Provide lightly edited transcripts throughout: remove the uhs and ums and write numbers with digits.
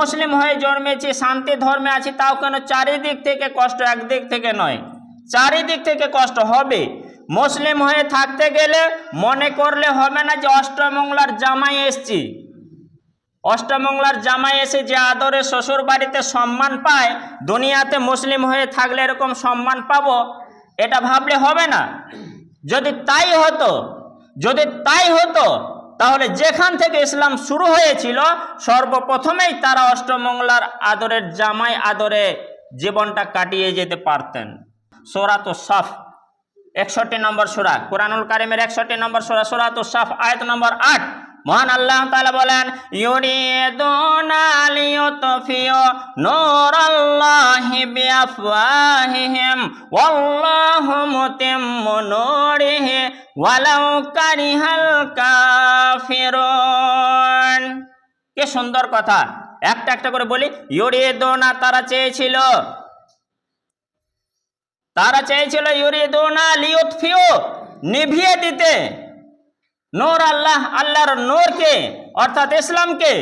মুসলিম হয়ে জন্মেছি, শান্তি ধর্মে আছি, তাও কেন চারিদিক থেকে কষ্ট, একদিক থেকে নয়, চারিদিক থেকে কষ্ট হবে। মুসলিম হয়ে থাকতে গেলে মনে করলে হবে না যে অষ্টমঙ্গলার জামাই এসছি, অষ্টমঙ্গলার জামাই এসে যে আদরে শ্বশুর বাড়িতে সম্মান পায়, দুনিয়াতে মুসলিম হয়ে থাকলে এরকম সম্মান পাবো, এটা ভাবলে হবে না। যদি তাই হতো তাহলে যেখান থেকে ইসলাম শুরু হয়েছিল সর্বপ্রথমেই তারা অষ্টমঙ্গলার আদরের জামাই আদরে জীবনটা কাটিয়ে যেতে পারতেন। সূরাতুস সাফ 61 নম্বর সূরা, কুরআনুল কারীমের 61 নম্বর সূরা, সূরাতুস সাফ আয়াত নম্বর 8। মহান আল্লাহ তাআলা বলেন, ইউরিদুনা লিইউতফিউ নূরাল্লাহি বিআফওয়াহিহিম ওয়াল্লাহু মুতিম্মু নূরিহি ওয়ালাউ কারিহাল কাফিরুন। কি সুন্দর কথা, একটা একটা করে বলি। ইউরিদুনা তারা চেয়েছিল ইউরিদুনা লিইউতফিউ নিভিয়ে দিতে, নূর আল্লাহর নূরকে অর্থাৎ ইসলামকে,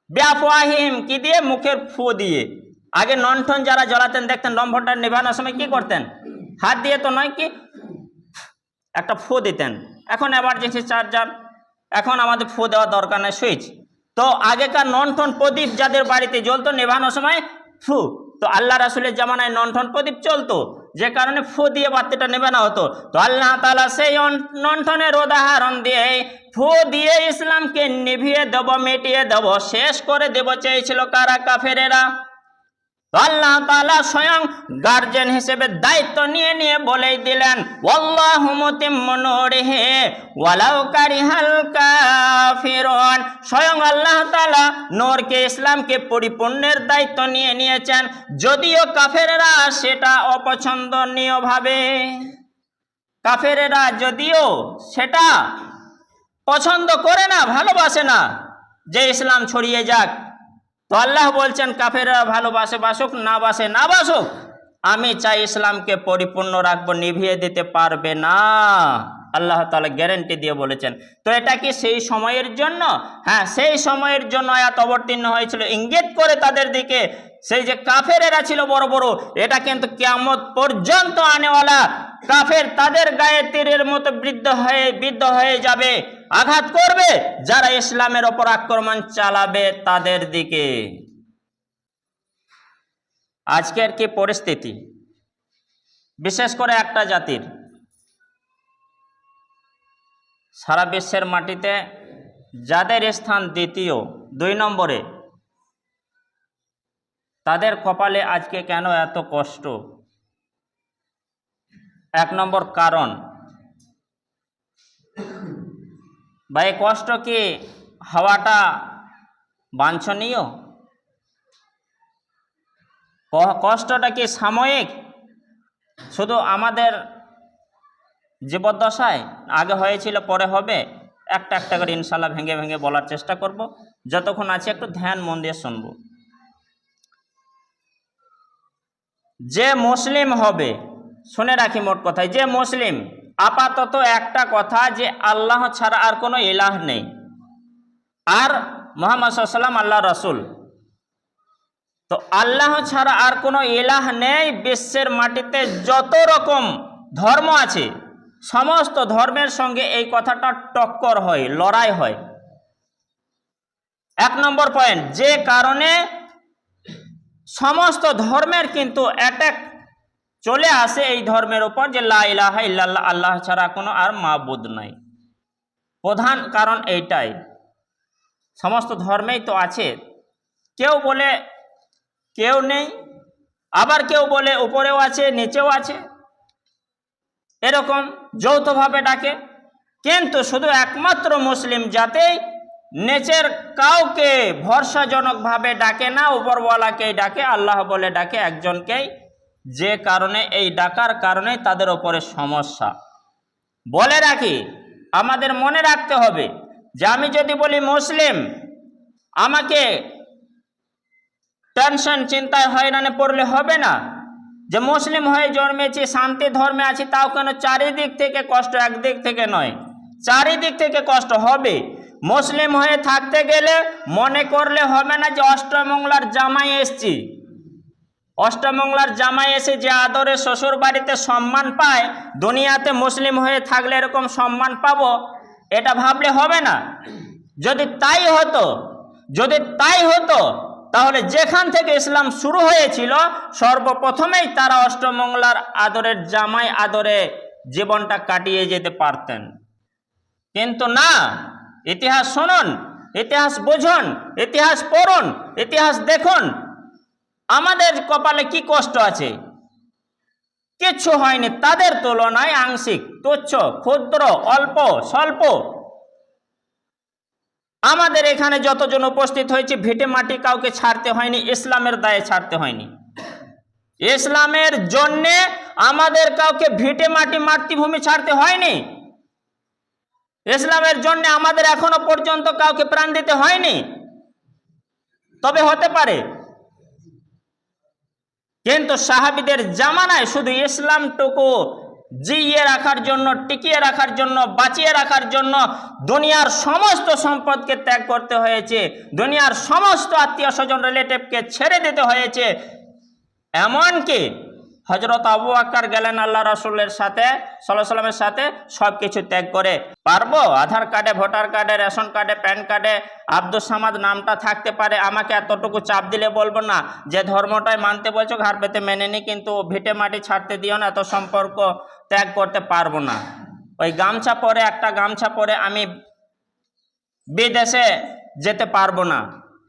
বিআফওয়াহিহিম কি দিয়ে, মুখের ফু দিয়ে। আগে ননঠন যারা জ্বলাতেন দেখতেন লম্ফটা নিভানোর সময় কি করতেন, হাত দিয়ে তো নয়, কি একটা ফু দিতেন। এখন এমার্জেন্সি চার্জার, এখন আমাদের ফু দেওয়া দরকার নেই, সুইচ। তো আগেকার ননঠন প্রদীপ যাদের বাড়িতে জ্বলতো নেভানোর সময় ফু, তো আল্লাহ রাসূলের জামানায় ননঠন প্রদীপ চলতো, যে কারণে ফু দিয়ে বাতিটা নেভানো হতো। তো আল্লাহ তাআলা সেই ননঠনের উদাহরণ দিয়ে ফু দিয়ে ইসলামকে নিভিয়ে দেব, মিটিয়ে দেব, শেষ করে দেব চেয়েছিল কারা, কাফেরেরা। তো আল্লাহ তাআলা স্বয়ং গার্জেন হিসেবে দায়িত্ব নিয়ে বলেই দিলেন, ওয়াল্লাহু মুতিম্মু নূরিহি ওয়ালাউ কারিহাল কাফিরুন। স্বয়ং আল্লাহ তাআলা নূরকে, ইসলামকে পরিপূর্ণের দায়িত্ব নিয়েছেন, যদিও কাফেরেরা সেটা অপছন্দনীয় ভাবে, কাফেরেরা যদিও সেটা পছন্দ করে না, ভালোবাসে না যে ইসলাম ছড়িয়ে যাক। তো আল্লাহ বলছেন কাফেররা ভালোবাসে বাসুক, না বাসে না বাসুক, আমি চাই ইসলামকে পরিপূর্ণ রাখবো, নিভিয়ে দিতে পারবে না। আল্লাহ তাআলা গ্যারান্টি দিয়ে বলেছেন। তো এটা কি সেই সময়ের জন্য? হ্যাঁ, সেই সময়ের জন্য আয়াত অবতীর্ণ হয়েছিল, ইঙ্গিত করে তাদের দিকে। সেই যে কাফেরেরা ছিল বড় বড়, এটা কিন্তু কিয়ামত পর্যন্ত আনেওয়ালা কাফের তাদের গায়ে তীরের মতো বিদ্ধ হয়ে যাবে, আঘাত করবে যারা ইসলামের ওপর আক্রমণ চালাবে তাদের দিকে। আজকের কি পরিস্থিতি, বিশেষ করে একটা জাতির, সারা বিশ্বের মাটিতে যাদের স্থান দ্বিতীয়, 2 নম্বরে, তাদের কপালে আজকে কেন এত কষ্ট? 1 নম্বর কারণ, বা এই কষ্ট কি হওয়াটা বাঞ্ছনীয়? কষ্টটা কি সাময়িক, শুধু আমাদের জীবদ্দশায়, আগে হয়েছিল পরে হবে? একটা একটা করে ইনশাল্লাহ ভেঙে ভেঙে বলার চেষ্টা করব, যতক্ষণ আছে একটু ধ্যান মন দিয়ে শুনব। যে মুসলিম হবে, শুনে রাখি মোট কথায়, যে মুসলিম, আপাতত একটা কথা যে আল্লাহ ছাড়া আর কোনো ইলাহ নেই, আর মুহাম্মদ সাল্লাল্লাহু আলাইহি ওয়াসাল্লাম আল্লাহ রাসূল। তো আল্লাহ ছাড়া আর কোনো ইলাহ নেই। বিশ্বের মাটিতে যত রকম ধর্ম আছে সমস্ত ধর্মের সঙ্গে এই কথাটা টক্কর হয়, লড়াই হয়। 1 নম্বর পয়েন্ট, যে কারণে সমস্ত ধর্মের কিন্তু অ্যাটাক চলে আসে এই ধর্মের উপর যে লা ইলাহা ইল্লাল্লাহ, আল্লাহ ছাড়া কোনো আর মাবুদ নাই। প্রধান কারণ এইটাই। সমস্ত ধর্মেই তো আছে, কেউ বলে কেউ নেই, আবার কেউ বলে উপরেও আছে নিচেও আছে, এরকম যৌথভাবে ডাকে। কিন্তু শুধু একমাত্র মুসলিম জাতেই নিচের কাউকে ভরসাজনকভাবে ডাকে না, উপরওয়ালাকেই ডাকে, আল্লাহ বলে ডাকে একজনকেই। যে কারণে এই ডাকার কারণে তাদের উপরে সমস্যা। বলে রাখি, আমাদের মনে রাখতে হবে যে আমি যদি বলি মুসলিম, আমাকে টেনশন, চিন্তায় হয়রানে পড়লে হবে না যে মুসলিম হয়ে জন্মেছি, শান্তি ধর্মে আছি, তাও কেন চারিদিক থেকে কষ্ট, একদিক থেকে নয়, চারিদিক থেকে কষ্ট হবে। মুসলিম হয়ে থাকতে গেলে মনে করলে হবে না যে অষ্টমঙ্গলার জামাই এসছি। অষ্টমঙ্গলার জামাই এসে যে আদরে শ্বশুর বাড়িতে সম্মান পায়, দুনিয়াতে মুসলিম হয়ে থাকলে এরকম সম্মান পাবো, এটা ভাবলে হবে না। যদি তাই হতো তাহলে যেখান থেকে ইসলাম শুরু হয়েছিল সর্বপ্রথমেই তারা অষ্টমঙ্গলার আদরের জামাই আদরে জীবনটা কাটিয়ে যেতে পারতেন। কিন্তু না, ইতিহাস শুনুন, ইতিহাস বুঝুন, ইতিহাস পড়ুন, ইতিহাস দেখুন, আমাদের কপালে কি কষ্ট আছে। কিচ্ছু হয়নি তাদের তুলনায়, আংশিক, তুচ্ছ, ক্ষুদ্র, অল্প স্বল্প। আমাদের এখানে যতজন উপস্থিত হয়েছে ভিটে মাটি কাউকে ছাড়তে হয়নি, ইসলামের দায়ে ছাড়তে হয়নি। ইসলামের জন্যে আমাদের কাউকে ভিটে মাটি মাতৃভূমি ছাড়তে হয়নি। ইসলামের জন্য আমাদের এখনো পর্যন্ত কাউকে প্রাণ দিতে হয়নি। তবে হতে পারে, কিন্তু সাহাবীদের জামানায় শুধু ইসলামটুকু জিইয়ে রাখার জন্য, টিকিয়ে রাখার জন্য, বাঁচিয়ে রাখার জন্য দুনিয়ার সমস্ত সম্পদকে ত্যাগ করতে হয়েছে, দুনিয়ার সমস্ত আত্মীয় স্বজন রিলেটিভকে ছেড়ে দিতে হয়েছে। এমনকি হযরত আবু বকর গেলেন আল্লাহ রাসূলের সাথে সাল্লাল্লাহু আলাইহি ওয়াসাল্লামের সাথে সবকিছু ত্যাগ করে। পারবো? আধার কার্ডে, ভোটার কার্ডে, রেশন কার্ডে, প্যান কার্ডে আব্দুস সামাদ নামটা থাকতে পারে, আমাকে এতটুকু চাপ দিলে বলবো না যে ধর্মটাই মানতে বলছো ঘাড় পেতে মেনে নি, কিন্তু ভিটে মাটি ছাড়তে দিও না, এত সম্পর্ক ত্যাগ করতে পারবো না। ওই গামছা পরে, একটা গামছা পরে আমি বিদেশে যেতে পারবো না,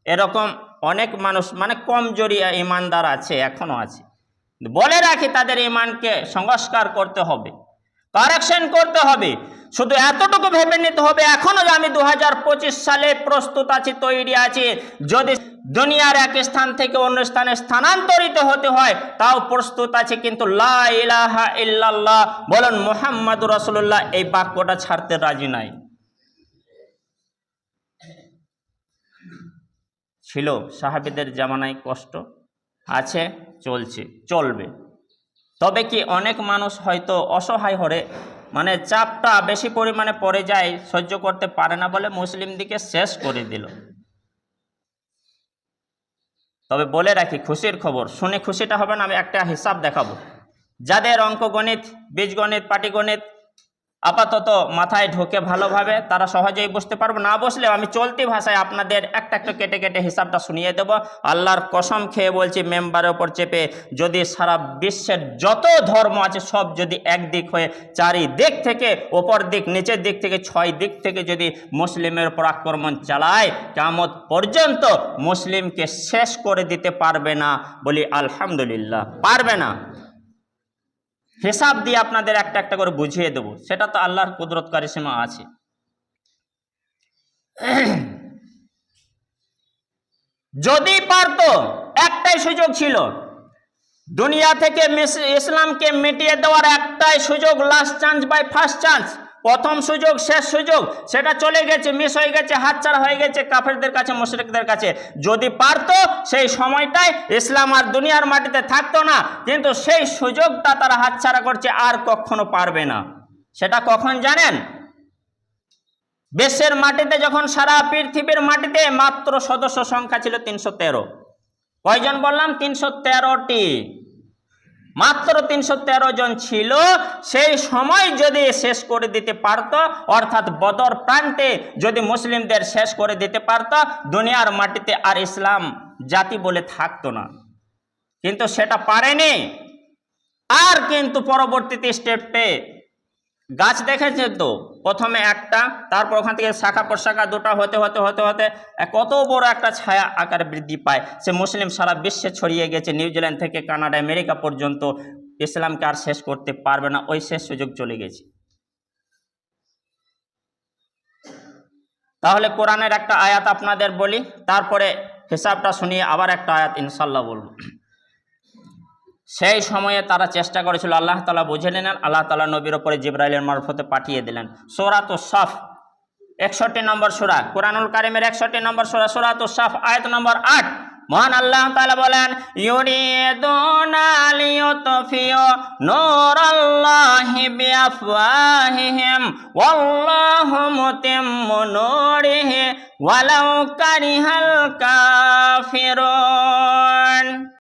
এরকম অনেক মানুষ মানে কমজোরি ইমানদার আছে, এখনো আছে। বলে রাখি, তাদের ইমানকে সংস্কার করতে হবে, কারেকশন করতে হবে। শুধু এতটুকু ভেবে নিতে হবে এখনো যে আমি 2025 সালে প্রস্তুত আছি, তৈরি আছি। যদি দুনিয়ার এক স্থান থেকে অন্য স্থানে স্থানান্তরিত হতে হয় তাও প্রস্তুত আছে, কিন্তু লা ইলাহা ইল্লাল্লাহ বলেন মুহাম্মাদুর রাসূলুল্লাহ এই বাক্যটা ছাড়তে রাজি নাই। ছিল সাহাবীদের জামানায়, কষ্ট আছে, চলছে, চলবে। তবে কি অনেক মানুষ হয়তো অসহায় হয়ে মানে চাপটা বেশি পরিমাণে পড়ে যায়, সহ্য করতে পারে না বলে মুসলিম দিকে শেষ করে দিল। তবে বলে রাখি, খুশির খবর শুনে খুশিটা হবে না, আমি একটা হিসাব দেখাবো। যাদের অঙ্কগণিত, বীজগণিত, পাটিগণিত আপাতত মাথায় ঢোকে ভালোভাবে, তারা সহজেই বুঝতে পারবে। না বসলে আমি চলতি ভাষায় আপনাদের একটা একটা কেটে কেটে হিসাবটা শুনিয়ে দেব। আল্লাহর কসম খেয়ে বলছি, মেম্বারের ওপর চেপে, যদি সারা বিশ্বের যত ধর্ম আছে সব যদি একদিক হয়ে চারিদিক থেকে, ওপর দিক, নিচের দিক থেকে, 6 দিক থেকে যদি মুসলিমের উপর আক্রমণ চালায়, কিয়ামত পর্যন্ত মুসলিমকে শেষ করে দিতে পারবে না। বলি আলহামদুলিল্লাহ, পারবে না। হিসাব দিয়ে আপনাদের একটা একটা করে বুঝিয়ে দেব, সেটা তো আল্লাহর কুদরত কারিশমা আছে। যদি পারতো, একটাই সুযোগ ছিল দুনিয়া থেকে ইসলামকে মিটিয়ে দেওয়ার, একটাই সুযোগ, last chance by first chance, প্রথম সুযোগ, শেষ সুযোগ, সেটা চলে গেছে, মিস হয়ে গেছে, হাতছাড়া হয়ে গেছে কাফেরদের কাছে, মুশরিকদের কাছে। যদি পারতো সেই সময়টায় ইসলাম আর দুনিয়ার মাটিতে থাকতো না, কিন্তু সেই সুযোগটা তারা হাতছাড়া করছে, আর কখনো পারবে না। সেটা কখন জানেন? বিশ্বের মাটিতে যখন, সারা পৃথিবীর মাটিতে মাত্র সদস্য সংখ্যা ছিল 313। কয়জন বললাম? 313টি, মাত্র 313 জন ছিল। সেই সময় যদি শেষ করে দিতে পারত, অর্থাৎ বদর প্রান্তে যদি মুসলিমদের শেষ করে দিতে পারত, দুনিয়ার মাটিতে আর ইসলাম জাতি বলে থাকতো না। কিন্তু সেটা পারেনি। আর কিন্তু পরবর্তীতে স্টেপে গাছ দেখেছে তো, প্রথমে একটা, তারপর ওখান থেকে শাখা প্রশাখা দুটা হতে হতে হতে হতে কত বড় একটা ছায়া আকারে বৃদ্ধি পায়। সে মুসলিম সারা বিশ্বে ছড়িয়ে গেছে, নিউজিল্যান্ড থেকে কানাডা, আমেরিকা পর্যন্ত। ইসলামকে আর শেষ করতে পারবে না, ওই শেষ সুযোগ চলে গেছে। তাহলে কোরআনের একটা আয়াত আপনাদের বলি, তারপরে হিসাবটা শুনিয়ে আবার একটা আয়াত ইনশাল্লাহ বলব। সেই সময়ে তারা চেষ্টা করেছিল, আল্লাহ তাআলা বুঝে নিলেন, আল্লাহ তাআলা নবীর ওপরে জিবরাইলের মারফতে পাঠিয়ে দিলেন। সূরাতুস সাফ 61 নম্বর সূরা, কোরআনুল কারীমের 61 নম্বর সূরা, সূরাতুস সাফ আয়াত নম্বর 8। মহান আল্লাহ তাআলা বলেন ইউরিদুনা লিইউতফিউ নূরাল্লাহি বিআফওয়াহিহিম ওয়াল্লাহু মুতিম্মু নূরিহি ওয়ালাউ কারিহাল কাফিরুন।